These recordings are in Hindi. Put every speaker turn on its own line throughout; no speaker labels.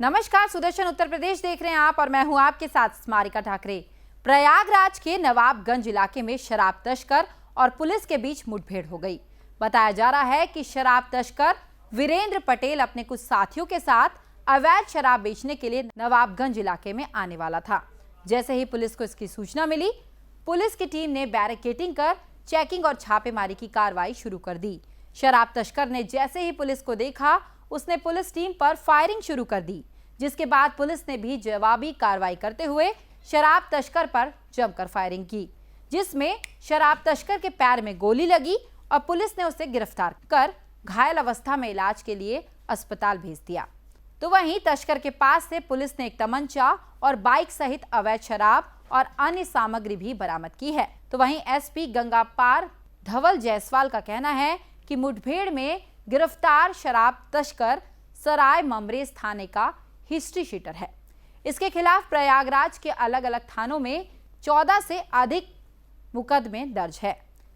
नमस्कार, सुदर्शन उत्तर प्रदेश देख रहे हैं आप और मैं हूं आपके साथ स्मारिका ठाकरे। प्रयागराज के नवाबगंज इलाके में शराब तस्कर और पुलिस के बीच मुठभेड़ हो गई। बताया जा रहा है कि शराब तस्कर वीरेंद्र पटेल अपने कुछ साथियों के साथ अवैध शराब बेचने के लिए नवाबगंज इलाके में आने वाला था। जैसे ही पुलिस को इसकी सूचना मिली, पुलिस की टीम ने बैरिकेडिंग कर चेकिंग और छापेमारी की कार्रवाई शुरू कर दी। शराब तस्कर ने जैसे ही पुलिस को देखा, उसने पुलिस टीम पर फायरिंग शुरू कर दी, जिसके बाद पुलिस ने भी जवाबी कार्रवाई करते हुए शराब तस्कर पर जमकर फायरिंग की, जिसमें शराब तस्कर के पैर में गोली लगी और पुलिस ने उसे गिरफ्तार कर घायल अवस्था में इलाज के लिए अस्पताल भेज दिया। तो वहीं तस्कर के पास से पुलिस ने एक तमंचा और बाइक सहित अवैध शराब और अन्य सामग्री भी बरामद की है। तो वहीं एसपी गंगापार धवल जायसवाल का कहना है कि मुठभेड़ में गिरफ्तार शराब तस्कर सराय ममरेज थाने का हिस्ट्री शीटर है। इसके खिलाफ प्रयागराज के अलग अलग थानों में 14 से अधिक मुकदमे दर्ज है।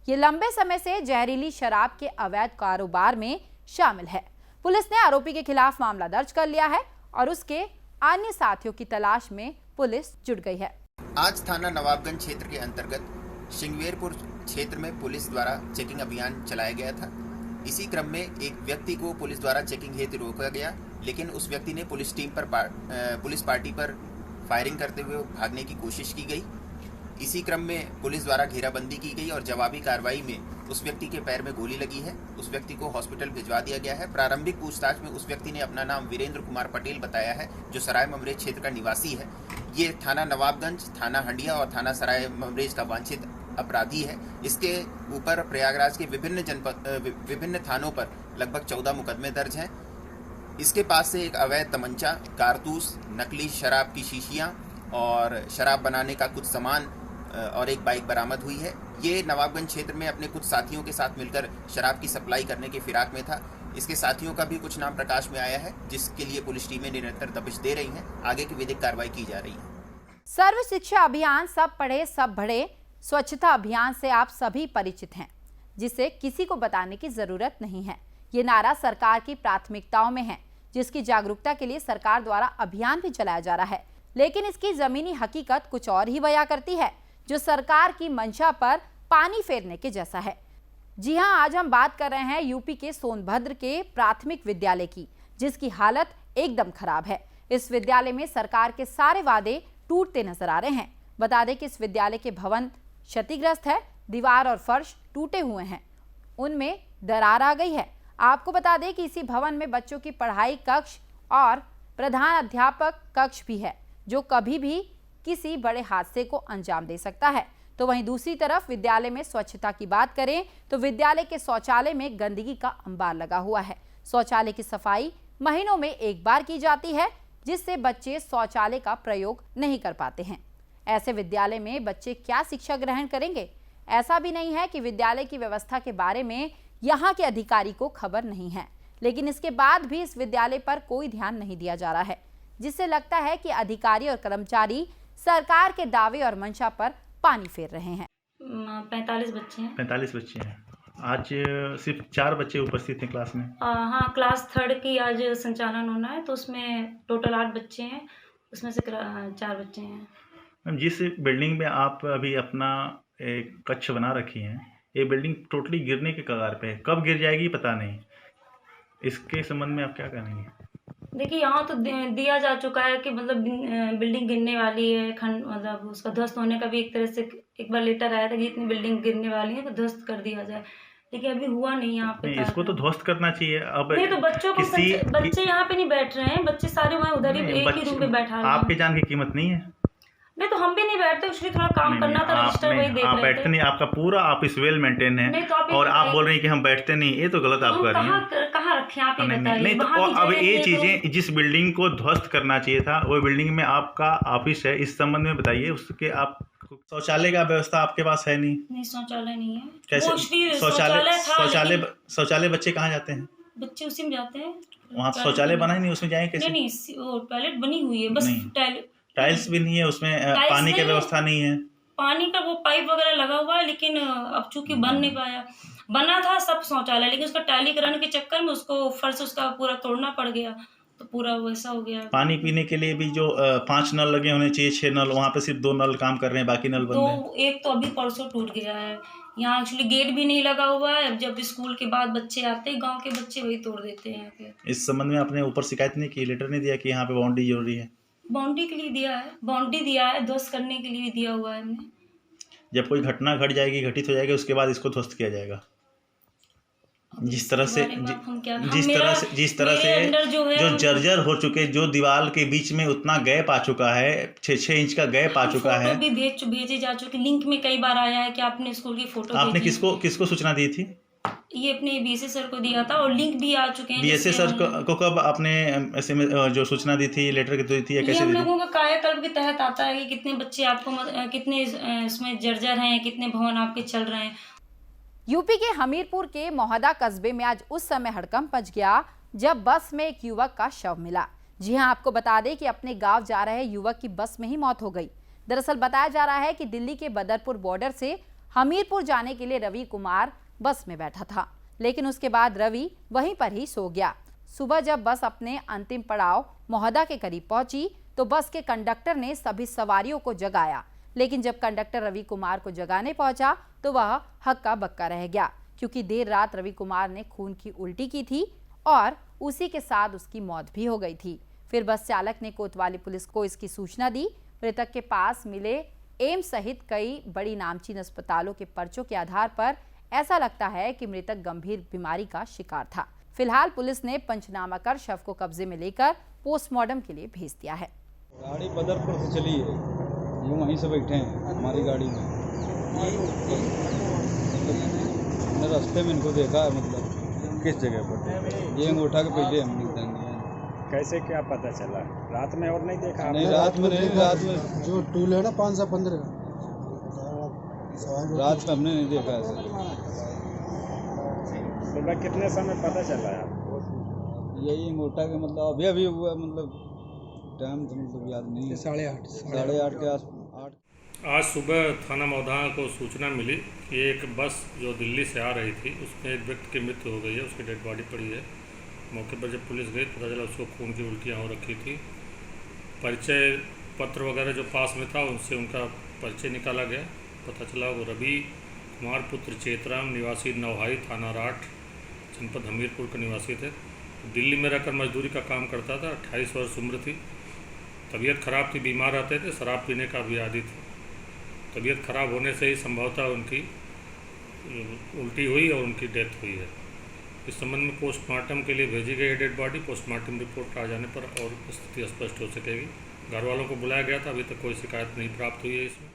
ये लंबे समय से जहरीली शराब के अवैध कारोबार में शामिल है। पुलिस ने आरोपी के खिलाफ मामला दर्ज कर लिया है और उसके अन्य साथियों की तलाश में पुलिस जुट गई है।
आज थाना नवाबगंज क्षेत्र के अंतर्गत सिंगवेरपुर क्षेत्र में पुलिस द्वारा चेकिंग अभियान चलाया गया था। इसी क्रम में एक व्यक्ति को पुलिस द्वारा चेकिंग हेतु रोका गया, लेकिन उस व्यक्ति ने पुलिस टीम पर पुलिस पार्टी पर फायरिंग करते हुए भागने की कोशिश की गई। इसी क्रम में पुलिस द्वारा घेराबंदी की गई और जवाबी कार्रवाई में उस व्यक्ति के पैर में गोली लगी है। उस व्यक्ति को हॉस्पिटल भिजवा दिया गया है। प्रारंभिक पूछताछ में उस व्यक्ति ने अपना नाम वीरेंद्र कुमार पटेल बताया है, जो सराय ममरेज क्षेत्र का निवासी है। ये थाना नवाबगंज, थाना हंडिया और थाना सराय ममरेज का वांछित अपराधी है। इसके ऊपर प्रयागराज के विभिन्न थानों पर लगभग 14 मुकदमे दर्ज हैं। इसके पास से एक अवैध तमंचा, कारतूस, नकली शराब की शीशियां और शराब बनाने का कुछ सामान और एक बाइक बरामद हुई है। ये नवाबगंज क्षेत्र में अपने कुछ साथियों के साथ मिलकर शराब की सप्लाई करने के फिराक में था। इसके साथियों का भी कुछ नाम प्रकाश में आया है, जिसके लिए पुलिस टीमें निरंतर दबिश दे रही हैं। आगे की विधिक कार्रवाई की जा रही है।
सर्व शिक्षा अभियान सब पढ़े सब बढ़े स्वच्छता अभियान से आप सभी परिचित हैं, जिसे किसी को बताने की जरूरत नहीं है। ये नारा सरकार की प्राथमिकताओं में है, जिसकी जागरूकता के लिए सरकार द्वारा अभियान भी चलाया जा रहा है। लेकिन इसकी जमीनी हकीकत कुछ और ही बयां करती है, जो सरकार की मंशा पर पानी फेरने के जैसा है। जी हां, आज हम बात कर रहे हैं यूपी के सोनभद्र के प्राथमिक विद्यालय की, जिसकी हालत एकदम खराब है। इस विद्यालय में सरकार के सारे वादे टूटते नजर आ रहे हैं। बता दें कि इस विद्यालय के भवन क्षतिग्रस्त है, दीवार और फर्श टूटे हुए हैं, उनमें दरार आ गई है। आपको बता दें कि इसी भवन में बच्चों की पढ़ाई कक्ष और प्रधान अध्यापक कक्ष भी है, जो कभी भी किसी बड़े हादसे को अंजाम दे सकता है। तो वहीं दूसरी तरफ विद्यालय में स्वच्छता की बात करें तो विद्यालय के शौचालय में गंदगी का अंबार लगा हुआ है। शौचालय की सफाई महीनों में एक बार की जाती है, जिससे बच्चे शौचालय का प्रयोग नहीं कर पाते हैं। ऐसे विद्यालय में बच्चे क्या शिक्षा ग्रहण करेंगे? ऐसा भी नहीं है कि विद्यालय की व्यवस्था के बारे में यहाँ के अधिकारी को खबर नहीं है, लेकिन इसके बाद भी इस विद्यालय पर कोई ध्यान नहीं दिया जा रहा है, जिससे लगता है कि अधिकारी और कर्मचारी सरकार के दावे और मंशा पर पानी फेर रहे हैं।
45 बच्चे हैं।
45 बच्चे हैं। आज सिर्फ 4 बच्चे उपस्थित हैं क्लास में।
हाँ, क्लास 3 की आज संचालन होना है, तो उसमें टोटल 8 बच्चे हैं, उसमें से 4 बच्चे हैं।
मैम, जिस बिल्डिंग में आप अभी अपना एक कक्ष बना रखी हैं, ये बिल्डिंग टोटली गिरने के कगार पे है। कब गिर जाएगी पता नहीं। इसके संबंध में आप क्या कहेंगे?
देखिए, यहाँ तो दिया जा चुका है कि मतलब बिल्डिंग गिरने वाली है, मतलब उसका ध्वस्त होने का भी एक तरह से एक बार लेटर आया था कि इतनी बिल्डिंग गिरने वाली है तो ध्वस्त कर दिया जाए, लेकिन अभी हुआ नहीं यहाँ पे।
इसको तो ध्वस्त करना चाहिए। अब
नहीं तो बच्चों को बच्चे यहाँ पे नहीं बैठ रहे हैं, बच्चे सारे वहाँ उधर ही एक ही रूम पे बैठा रहे हैं।
आपकी जान की कीमत नहीं है।
नहीं तो हम भी नहीं बैठते, इसलिए थोड़ा काम करना था, रजिस्टर वही देख रहे थे।
बैठते नहीं, आपका पूरा ऑफिस वेल मेंटेन है, और आप बोल रही हैं कि हम बैठते नहीं, ये तो गलत आप कर रही हैं।
कहाँ रखे आप ये बताइए।
नहीं तो अब ये चीजें, जिस बिल्डिंग को ध्वस्त करना चाहिए था वो बिल्डिंग में आपका ऑफिस है, इस संबंध में बताइए। उसके आप शौचालय का व्यवस्था आपके पास है नहीं?
शौचालय नहीं है।
कैसे शौचालय बच्चे कहाँ जाते हैं?
बच्चे उसी में जाते हैं।
वहाँ शौचालय बना ही नहीं, उसमें जाएंगे कैसे?
नहीं, टॉयलेट बनी हुई है, बस
टाइल्स भी नहीं है उसमें, पानी की व्यवस्था नहीं है।
पानी का वो पाइप वगैरह लगा हुआ है, लेकिन अब चूंकि बन नहीं पाया। बना था सब शौचालय, लेकिन उसका टाइलीकरण के चक्कर में उसको फर्श उसका पूरा तोड़ना पड़ गया, तो पूरा वैसा हो गया।
पानी पीने के लिए भी जो 5 नल लगे होने चाहिए, 6 नल, वहाँ पे सिर्फ 2 नल काम कर रहे हैं, बाकी नल बंद है।
तो एक तो अभी परसों टूट गया है। यहाँ एक्चुअली गेट भी नहीं लगा हुआ है। जब स्कूल के बाद बच्चे आते हैं, गांव के बच्चे वही तोड़ देते हैं आके।
इस संबंध में आपने ऊपर शिकायत नहीं की, लेटर नहीं दिया कि यहाँ पे बाउंड्री जरूरी है?
बाउंड्री के लिए दिया है, बाउंड्री दिया है, ध्वस्त करने के लिए भी दिया हुआ है हमने।
जब कोई घटना घट जाएगी, घटित हो जाएगी, उसके बाद इसको ध्वस्त किया जाएगा। जिस तरह से जिस तरह से जो जर्जर हो चुके, जो दीवार के बीच में उतना गैप आ चुका है, 6 इंच का गैप आ चुका है।
भी भेजे जा चुके, लिंक में कई बार आया है कि आपने स्कूल की फोटो
आपने किसको सूचना दी थी?
ये अपने बीएसए सर को दिया था और लिंक भी आ चुके हैं।
बीएसए सर को कब आपने ऐसे में जो सूचना दी थी, लेटर की दी थी या कैसे दी थी?
हम लोगों का कायाकल्प के तहत आता है कि कितने बच्चे आपको कितने इसमें जर्जर हैं, कितने भवन आपके चल रहे हैं।
यूपी के हमीरपुर के मोहदा कस्बे में आज उस समय हड़कंप मच गया जब बस में एक युवक का शव मिला। जी हां, आपको बता दें कि अपने गांव जा रहे युवक की बस में ही मौत हो गई। दरअसल बताया जा रहा है कि दिल्ली के बदरपुर बॉर्डर से हमीरपुर जाने के लिए रवि कुमार बस में बैठा था, लेकिन उसके बाद रवि वहीं पर ही सो गया। सुबह जब बस अपने अंतिम पड़ाव मोहदा के करीब पहुंची तो बस के कंडक्टर ने सभी सवारियों को जगाया, लेकिन जब कंडक्टर रवि कुमार को जगाने पहुंचा तो वह हक्का बक्का रह गया, क्योंकि देर रात रवि कुमार ने खून की उल्टी की थी और उसी के साथ उसकी मौत भी हो गई थी। फिर बस चालक ने कोतवाली पुलिस को इसकी सूचना दी। मृतक के पास मिले एम्स सहित कई बड़ी नामचीन अस्पतालों के पर्चों के आधार पर ऐसा लगता है कि मृतक गंभीर बीमारी का शिकार था। फिलहाल पुलिस ने पंचनामा कर शव को कब्जे में लेकर पोस्टमार्टम के लिए भेज दिया है।
गाड़ी बदरपुर से चली है, यूँ वहीं से बैठे हैं हमारी गाड़ी में। मतलब रास्ते में इनको देखा है। मतलब
किस जगह पर?
ये अंगूठा के पहले हमने देंगे।
कैसे क्या पता चला? रात में और नहीं देखा?
नहीं, रात में नहीं, रात में
जो टूल है ना 515
रात में हमने नहीं देखा ऐसा।
सुबह कितने समय पता चला है आपको?
यही अंगूठा के मतलब अभी हुआ, मतलब टाइम तो मतलब याद नहीं है। 8:30 के आस।
आज सुबह थाना मौधा को सूचना मिली कि एक बस जो दिल्ली से आ रही थी उसमें एक व्यक्ति की मृत्यु हो गई है, उसकी डेड बॉडी पड़ी है। मौके पर जब पुलिस गई पता चला उसको खून की उल्टियाँ हो रखी थी। परिचय पत्र वगैरह जो पास में था उनसे उनका परिचय निकाला गया। पता चला वो रवि कुमार पुत्र चेतराम निवासी नवहाई थाना राठ जनपद हमीरपुर के निवासी थे। दिल्ली में रहकर मजदूरी का काम करता था। 28 वर्ष उम्र थी। तबीयत खराब थी, बीमार रहते थे, शराब पीने का भी आदी थे। तबीयत खराब होने से ही संभवतः उनकी उल्टी हुई और उनकी डेथ हुई है। इस संबंध में पोस्टमार्टम के लिए भेजी गई है डेड बॉडी। पोस्टमार्टम रिपोर्ट आ जाने पर और स्थिति स्पष्ट हो सकेगी। घर वालों को बुलाया गया था, अभी तक कोई शिकायत नहीं प्राप्त हुई है इसमें।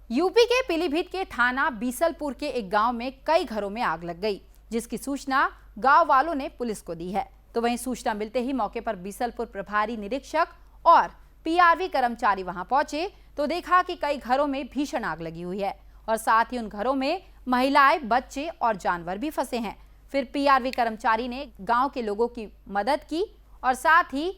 यूपी के पीलीभीत के थाना बीसलपुर के एक गांव में कई घरों में आग लग गई, जिसकी सूचना गांव वालों ने पुलिस को दी है। तो वहीं सूचना मिलते ही मौके पर बीसलपुर प्रभारी निरीक्षक और पीआरवी कर्मचारी वहां पहुंचे तो देखा कि कई घरों में भीषण आग लगी हुई है और साथ ही उन घरों में महिलाएं, बच्चे और जानवर भी फंसे हैं। फिर पीआरवी कर्मचारी ने गांव के लोगों की मदद की और साथ ही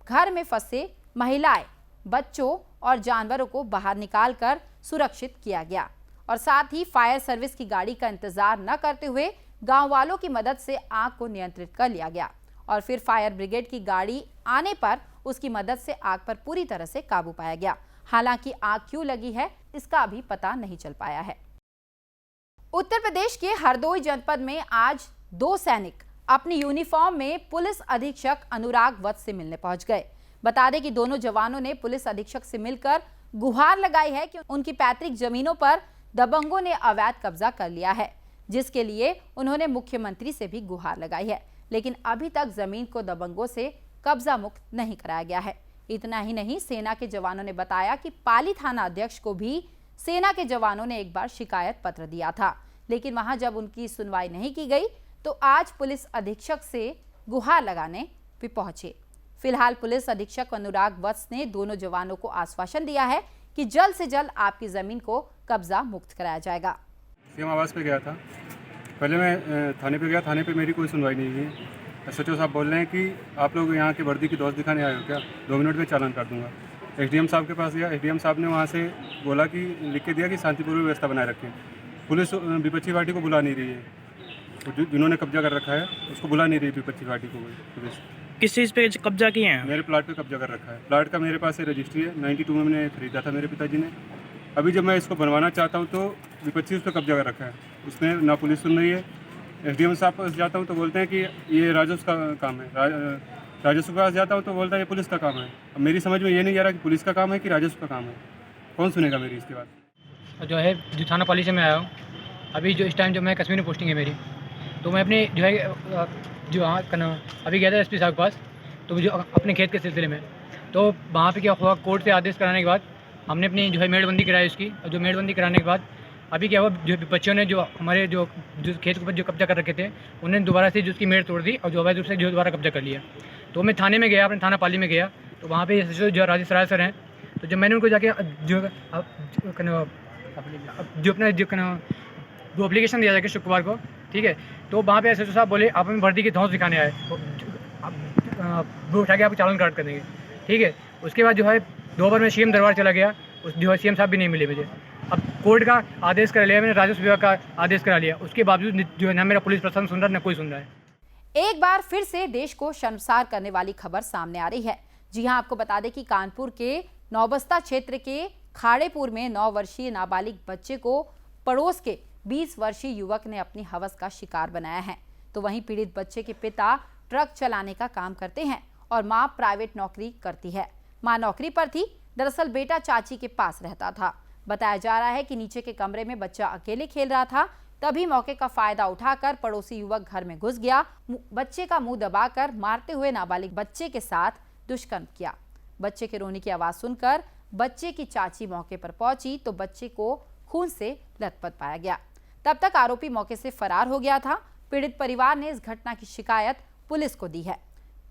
घर में फंसे महिलाएं, बच्चों और जानवरों को बाहर निकालकर सुरक्षित किया गया और साथ ही फायर सर्विस की गाड़ी का इंतजार न करते हुए गांव वालों की मदद से आग को नियंत्रित कर लिया गया और फिर फायर ब्रिगेड की गाड़ी आने पर उसकी मदद से आग पर पूरी तरह से काबू पाया गया। हालांकि आग क्यों लगी है इसका अभी पता नहीं चल पाया है। उत्तर प्रदेश के हरदोई जनपद में आज 2 सैनिक अपनी यूनिफॉर्म में पुलिस अधीक्षक अनुराग वत्स से मिलने पहुंच गए। बता दें कि दोनों जवानों ने पुलिस अधीक्षक से मिलकर गुहार लगाई है कि उनकी पैतृक जमीनों पर दबंगों ने अवैध कब्जा कर लिया है, जिसके लिए उन्होंने मुख्यमंत्री से भी गुहार लगाई है, लेकिन अभी तक जमीन को दबंगों से कब्जा मुक्त नहीं कराया गया है। इतना ही नहीं, सेना के जवानों ने बताया कि पाली थाना अध्यक्ष को भी सेना के जवानों ने एक बार शिकायत पत्र दिया था, लेकिन वहां जब उनकी सुनवाई नहीं की गई तो आज पुलिस अधीक्षक से गुहार लगाने भी पहुंचे। फिलहाल पुलिस अधीक्षक अनुराग वत्स ने दोनों जवानों को आश्वासन दिया है कि जल्द से जल्द आपकी जमीन को कब्जा मुक्त कराया जाएगा।
सीएम आवास पे गया था, पहले मैं थाने पे गया, थाने पे मेरी कोई सुनवाई नहीं हुई। एसएचओ साहब बोल रहे हैं कि आप लोग यहाँ के वर्दी की दोस्त दिखाने आए हो क्या, 2 मिनट में चालान कर दूंगा। एसडीएम साहब के पास गया, एसडीएम साहब ने वहाँ से बोला कि लिख के दिया कि शांतिपूर्ण व्यवस्था बनाए रखें। पुलिस विपक्षी पार्टी को बुला नहीं रही है, जिन्होंने कब्जा कर रखा है उसको बुला नहीं रही विपक्षी पार्टी को पुलिस।
किस चीज़ पे कब्जा किए हैं?
मेरे प्लाट पे कब्जा कर रखा है। प्लाट का मेरे पास रजिस्ट्री है, 92 में मैंने खरीदा था मेरे पिताजी ने। अभी जब मैं इसको बनवाना चाहता हूँ तो विपक्षी उस पर कब्जा कर रखा है। उसमें ना पुलिस सुन रही है। SDM साहब के पास जाता हूँ तो बोलते हैं कि ये राजस्व का काम है। राजस्व के पास जाता हूँ तो बोलता है ये पुलिस का काम है। अब मेरी समझ में ये नहीं आ रहा कि पुलिस का काम है कि राजस्व का काम है। कौन सुनेगा मेरी इसके बाद?
जो है जो थाना पाली से मैं आया हूँ अभी, जो इस टाइम जो मैं कश्मीर में पोस्टिंग है मेरी, तो मैं अपने जो है जो अभी गया था SP साहब के पास, तो जो अपने खेत के सिलसिले में, तो वहाँ पे क्या हुआ, कोर्ट से आदेश कराने के बाद हमने अपनी जो है मेड़बंदी कराई उसकी। और जो मेड़बंदी कराने के बाद अभी क्या हुआ, जो बच्चों ने जो हमारे जो खेत के ऊपर जो कब्जा कर रखे थे, उन्होंने दोबारा से जो उसकी मेड़ तोड़ दी और जो अवैध रूप से जो दोबारा कब्जा कर लिया। तो मैं थाने में गया, अपने थाना पाली में गया, तो वहाँ पे जो राजेश राय सर हैं, तो जब मैंने उनको जाके जो अपना जो एप्लीकेशन दिया जाके शुक्रवार को, ठीक है, तो वहाँ पे SHO साहब बोले आप हमें वर्दी की धौंस दिखाने आए, वो उठा के आपको चालान काट कर देंगे, ठीक है। उसके बाद जो है 2 बार मैं CM दरबार चला गया, जो है CM साहब भी नहीं मिले मुझे। अब कोर्ट का आदेश करा लिया मैंने, राजस्व विभाग का आदेश करा लिया, उसके बावजूद जो है ना मेरा पुलिस प्रशासन सुन रहा है ना कोई सुन रहा है।
एक बार फिर से देश को शर्मसार करने वाली खबर सामने आ रही है। जी हां, आपको बता दें कि कानपुर के नौबस्ता क्षेत्र के खाड़ेपुर में 9 वर्षीय नाबालिग बच्चे को पड़ोस के 20 वर्षीय युवक ने अपनी हवस का शिकार बनाया है। तो वहीं पीड़ित बच्चे के पिता ट्रक चलाने का काम करते हैं और मां प्राइवेट नौकरी करती है। मां नौकरी पर थी, दरअसल बेटा चाची के पास रहता था। बताया जा रहा है कि नीचे के कमरे में बच्चा अकेले खेल रहा था, तभी मौके का फायदा उठाकर पड़ोसी युवक घर में घुस गया, बच्चे का मुंह दबाकर मारते हुए नाबालिग बच्चे के साथ दुष्कर्म किया। बच्चे के रोने की आवाज सुनकर बच्चे की चाची मौके पर पहुंची तो बच्चे को खून से लथपथ पाया गया। तब तक आरोपी मौके से फरार हो गया था। पीड़ित परिवार ने इस घटना की शिकायत पुलिस को दी है।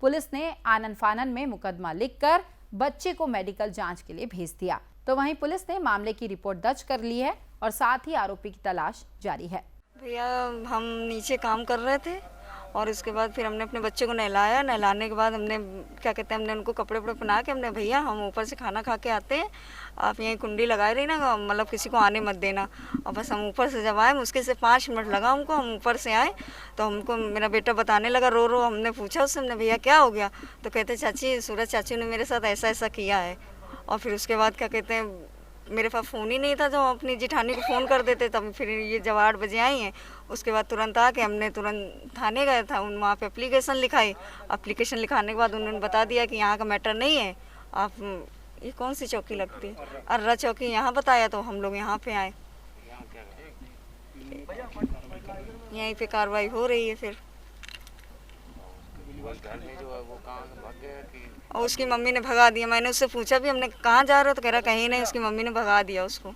पुलिस ने आनन फानन में मुकदमा लिखकर बच्चे को मेडिकल जांच के लिए भेज दिया। तो वहीं पुलिस ने मामले की रिपोर्ट दर्ज कर ली है और साथ ही आरोपी की तलाश जारी है।
भैया हम नीचे काम कर रहे थे और उसके बाद फिर हमने अपने बच्चे को नहलाया। नहलाने के बाद हमने क्या कहते हैं, हमने उनको कपड़े वपड़े पहना के हमने, भैया हम ऊपर से खाना खा के आते हैं, आप यहीं कुंडी लगाए रही ना, मतलब किसी को आने मत देना। और बस हम ऊपर से जब आए, मुश्किल से 5 मिनट लगा हमको, हम ऊपर से आए तो हमको मेरा बेटा बताने लगा रो रो। हमने पूछा उससे, हमने भैया क्या हो गया, तो कहते चाची सूरज चाची ने मेरे साथ ऐसा ऐसा किया है। और फिर उसके बाद क्या कहते हैं, मेरे पास फ़ोन ही नहीं था, जो अपनी जिठानी को फ़ोन कर देते। तब फिर ये जब 8 बजे आई हैं, उसके बाद तुरंत आके हमने तुरंत थाने गए था, उन वहाँ पे एप्लीकेशन लिखाई। एप्लीकेशन लिखाने के बाद उन्होंने बता दिया कि यहाँ का मैटर नहीं है, आप ये कौन सी चौकी लगती है, अर्रा चौकी, यहाँ बताया। तो हम लोग यहाँ पे आए, यहीं पे कार्रवाई हो रही है। फिर और उसकी मम्मी ने भगा दिया। मैंने उससे पूछा भी, हमने कहाँ जा रहे हो, तो कह रहा कहीं नहीं, उसकी मम्मी ने भगा दिया उसको।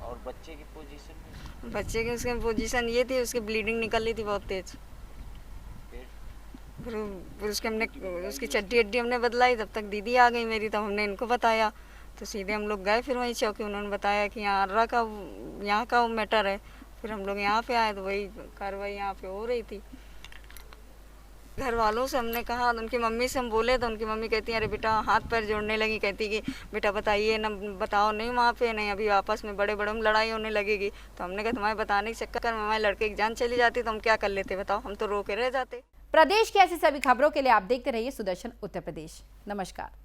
और बच्चे की पोजीशन?
बच्चे की उसकी पोजीशन ये थी, उसकी ब्लीडिंग निकल रही थी बहुत तेज। फिर उसकी चड्डी अड्डी हमने बदलाई। तब तक दीदी आ गई मेरी, तब हमने इनको बताया तो सीधे हम लोग गए फिर वहीं चौकी। उन्होंने बताया कि यहाँ अर्रा का यहाँ का मैटर है। फिर हम लोग यहाँ पे आए तो वही कार्रवाई यहाँ पे हो रही थी। घर वालों से हमने कहा, उनकी मम्मी से हम बोले तो उनकी मम्मी कहती है अरे बेटा, हाथ पैर जोड़ने लगी, कहती कि बेटा बताइए ना, बताओ नहीं वहाँ पे, नहीं अभी आपस में बड़े बड़ों में लड़ाई होने लगेगी। तो हमने कहा तुम्हारे बताने के चक्कर में हमारे लड़के की जान चली जाती तो हम क्या कर लेते, बताओ, हम तो रो के रह जाते।
प्रदेश की ऐसी सभी खबरों के लिए आप देखते रहिए सुदर्शन उत्तर प्रदेश। नमस्कार।